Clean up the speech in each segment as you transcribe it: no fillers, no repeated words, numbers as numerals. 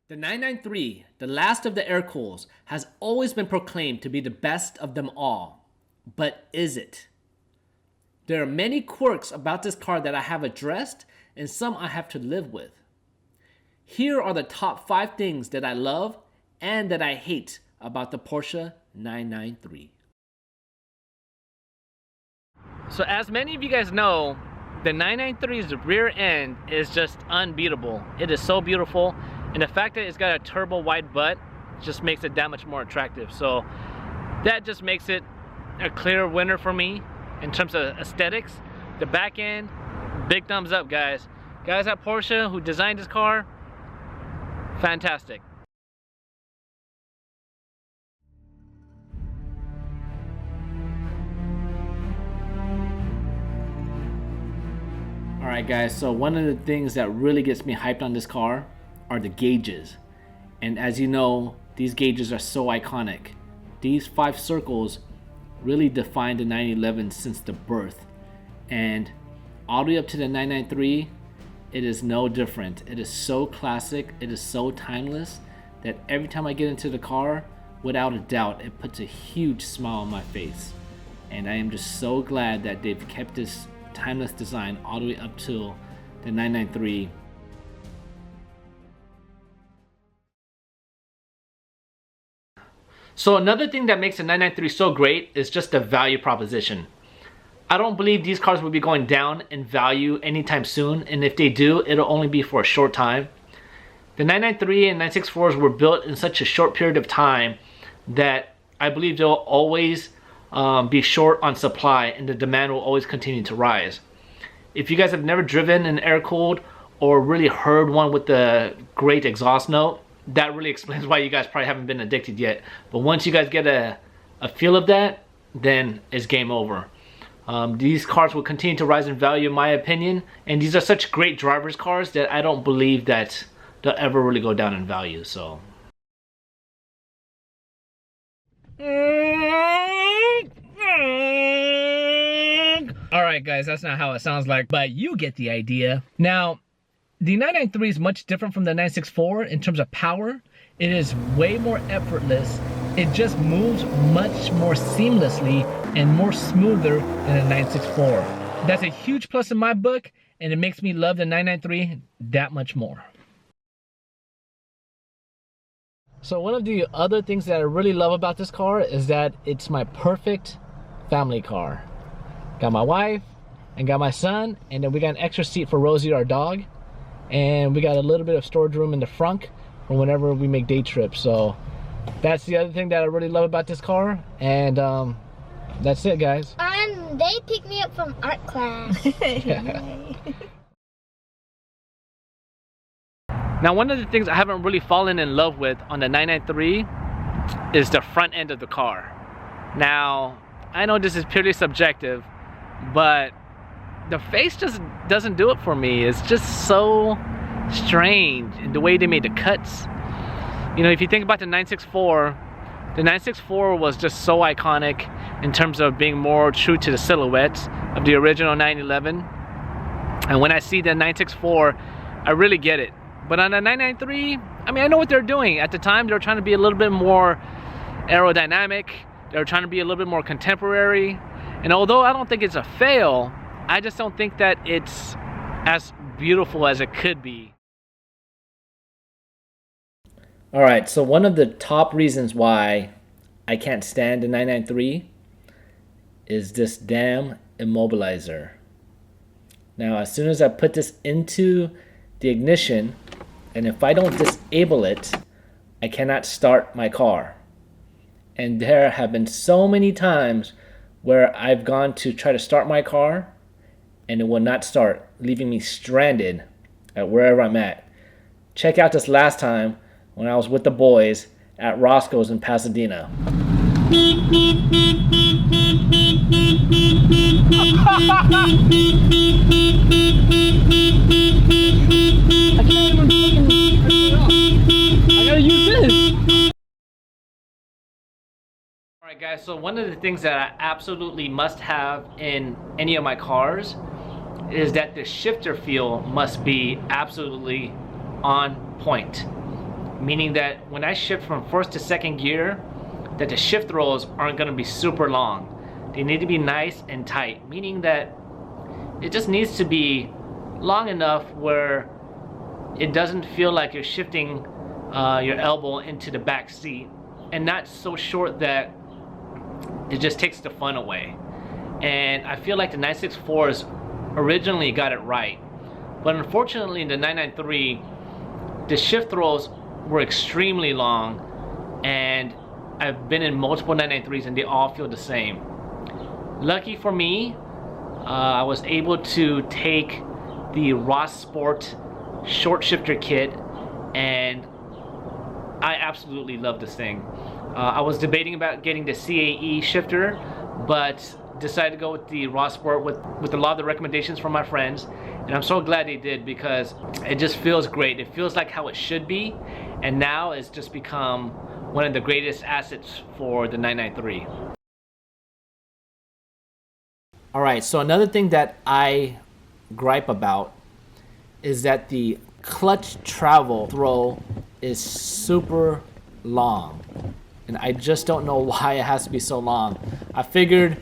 The 993, the last of the air-cools, has always been proclaimed to be the best of them all. But is it? There are many quirks about this car that I have addressed and some I have to live with. Here are the top 5 things that I love and that I hate about the Porsche 993. So as many of you guys know, the 993's rear end is just unbeatable. It is so beautiful, and the fact that it's got a turbo wide butt just makes it that much more attractive. So that just makes it a clear winner for me in terms of aesthetics. The back end, big thumbs up, guys. Guys at Porsche who designed this car, fantastic. Alright guys, so one of the things that really gets me hyped on this car are the gauges. And as you know, these gauges are so iconic. These 5 circles really define the 911 since the birth. And all the way up to the 993, it is no different. It is so classic, it is so timeless that every time I get into the car, without a doubt, it puts a huge smile on my face. And I am just so glad that they've kept this timeless design all the way up till the 993. So another thing that makes the 993 so great is just the value proposition. I don't believe these cars will be going down in value anytime soon, and if they do, it'll only be for a short time. The 993 and 964s were built in such a short period of time that I believe they'll always be short on supply, and the demand will always continue to rise. If you guys have never driven an air-cooled or really heard one with the great exhaust note, that really explains why you guys probably haven't been addicted yet. But once you guys get a feel of that, then it's game over. These cars will continue to rise in value in my opinion, and these are such great driver's cars that I don't believe that they'll ever really go down in value. So alright guys, that's not how it sounds like, but you get the idea. Now, the 993 is much different from the 964 in terms of power. It is way more effortless. It just moves much more seamlessly and more smoother than the 964. That's a huge plus in my book, and it makes me love the 993 that much more. So one of the other things that I really love about this car is that it's my perfect family car. Got my wife and got my son, and then we got an extra seat for Rosie, our dog, and we got a little bit of storage room in the front for whenever we make day trips. So that's the other thing that I really love about this car, and that's it, guys. And they picked me up from art class. Now, one of the things I haven't really fallen in love with on the 993 is the front end of the car. Now, I know this is purely subjective, but the face just doesn't do it for me. It's just so strange in the way they made the cuts. You know, if you think about the 964, the 964 was just so iconic in terms of being more true to the silhouette of the original 911. And when I see the 964, I really get it. But on the 993, I mean, I know what they're doing. At the time, they were trying to be a little bit more aerodynamic. They were trying to be a little bit more contemporary. And although I don't think it's a fail, I just don't think that it's as beautiful as it could be. Alright, so one of the top reasons why I can't stand the 993 is this damn immobilizer. Now, as soon as I put this into the ignition, and if I don't disable it, I cannot start my car. And there have been so many times where I've gone to try to start my car and it will not start, leaving me stranded at wherever I'm at. Check out this last time when I was with the boys at Roscoe's in Pasadena. I gotta use this. Alright guys, so one of the things that I absolutely must have in any of my cars is that the shifter feel must be absolutely on point. meaning that when I shift from first to second gear, that the shift throws aren't gonna be super long. They need to be nice and tight, meaning that it just needs to be long enough where it doesn't feel like you're shifting your elbow into the back seat, and not so short that it just takes the fun away. And I feel like the 964s originally got it right, but unfortunately in the 993, the shift throws were extremely long, and I've been in multiple 993s and they all feel the same. Lucky for me, I was able to take the Ross Sport short shifter kit, and I absolutely love this thing. I was debating about getting the CAE shifter, but decided to go with the Ross Sport with a lot of the recommendations from my friends, and I'm so glad they did, because it just feels great. It feels like how it should be, and now it's just become one of the greatest assets for the 993. Alright, so another thing that I gripe about is that the clutch travel throw is super long, and I just don't know why it has to be so long. I figured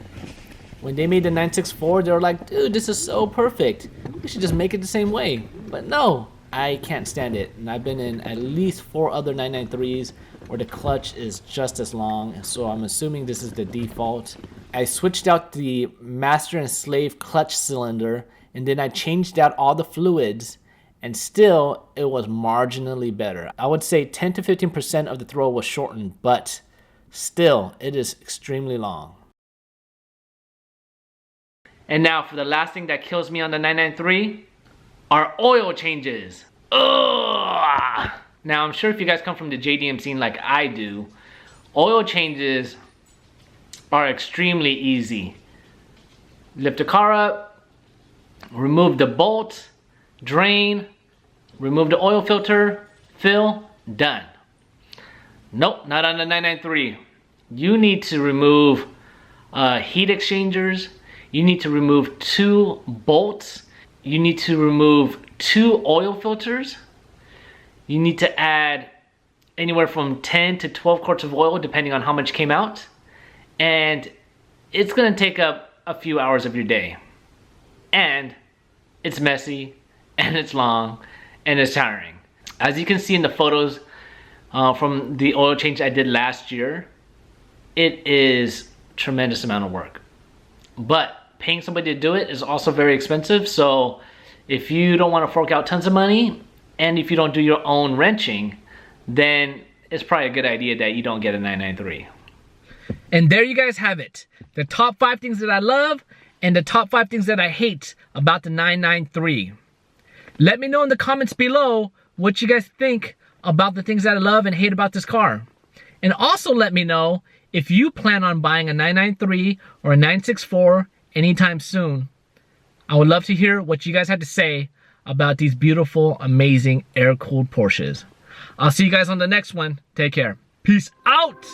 when they made the 964, they were like, dude, this is so perfect, we should just make it the same way. But no, I can't stand it, and I've been in at least 4 other 993s where the clutch is just as long, so I'm assuming this is the default. I switched out the master and slave clutch cylinder, and then I changed out all the fluids, and still it was marginally better. I would say 10 to 15% of the throw was shortened, but still it is extremely long. And now for the last thing that kills me on the 993, are oil changes. Ugh! Now I'm sure if you guys come from the JDM scene like I do, oil changes are extremely easy. Lift the car up, remove the bolt, drain, remove the oil filter, fill, done. Nope, not on the 993. You need to remove heat exchangers, you need to remove 2 bolts, you need to remove 2 oil filters, you need to add anywhere from 10 to 12 quarts of oil depending on how much came out, and it's gonna take up a few hours of your day. And it's messy, and it's long, and it's tiring. As you can see in the photos from the oil change I did last year, it is a tremendous amount of work. But paying somebody to do it is also very expensive, so if you don't want to fork out tons of money, and if you don't do your own wrenching, then it's probably a good idea that you don't get a 993. And there you guys have it. The top 5 things that I love and the top 5 things that I hate about the 993. Let me know in the comments below what you guys think about the things that I love and hate about this car. And also let me know if you plan on buying a 993 or a 964 anytime soon. I would love to hear what you guys have to say about these beautiful, amazing air-cooled Porsches. I'll see you guys on the next one. Take care. Peace out!